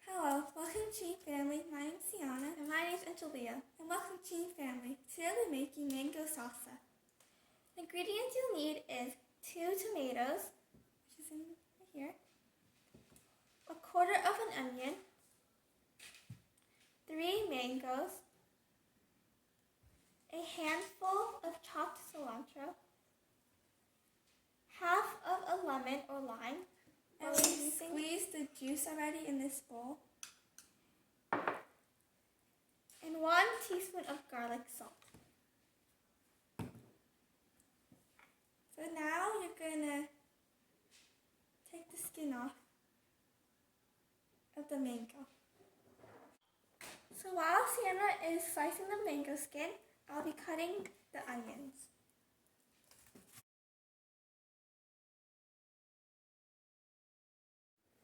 Hello, welcome to Teen Family. My name is Sienna. And my name is Angelia. And welcome to Teen Family. Today we're making mango salsa. The ingredients you'll need is 2 tomatoes, which is in right here, 1/4 of an onion, 3 mangoes, a handful of chopped cilantro, half of a lemon or lime. And we squeezed the juice already in this bowl. And 1 teaspoon of garlic salt. So now you're gonna take the skin off of the mango. So while Sienna is slicing the mango skin, I'll be cutting the onions.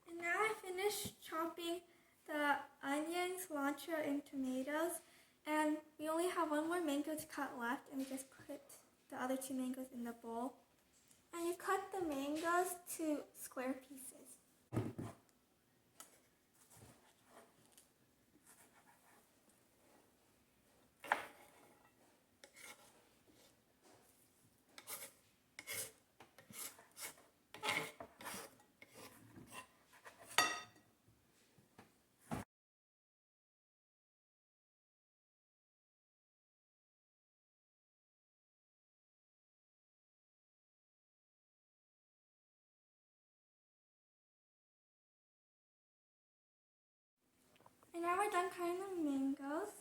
And now I finished chopping the onions, cilantro, and tomatoes. And we only have 1 more mango to cut left, and we just put the other 2 mangoes in the bowl. And you cut the mangoes to square pieces. And now we're done cutting the mangoes,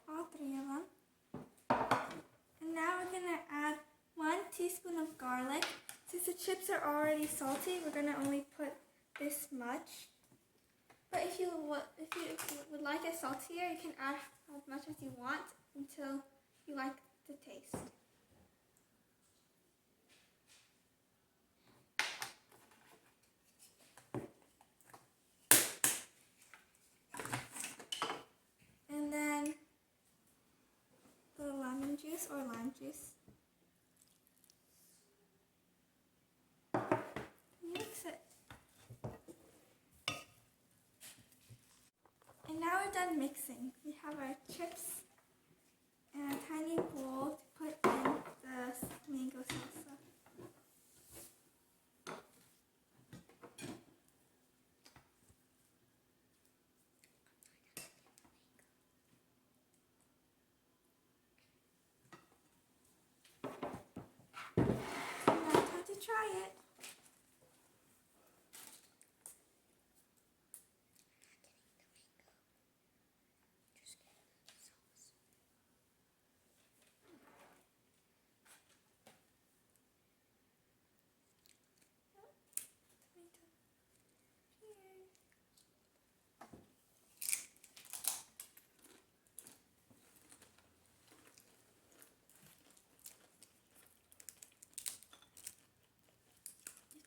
all 3 of them. And now we're going to add 1 teaspoon of garlic. Since the chips are already salty, we're going to only put this much. But if you would like it saltier, you can add as much as you want until you like the taste. And then the lemon juice or lime juice. Mix it. And now we're done mixing. We have our chips and a tiny bowl to put in the mango salsa. Try it.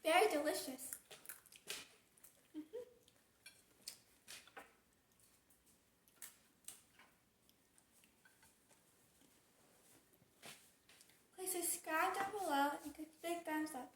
Very delicious. Please subscribe down below and click the big thumbs up.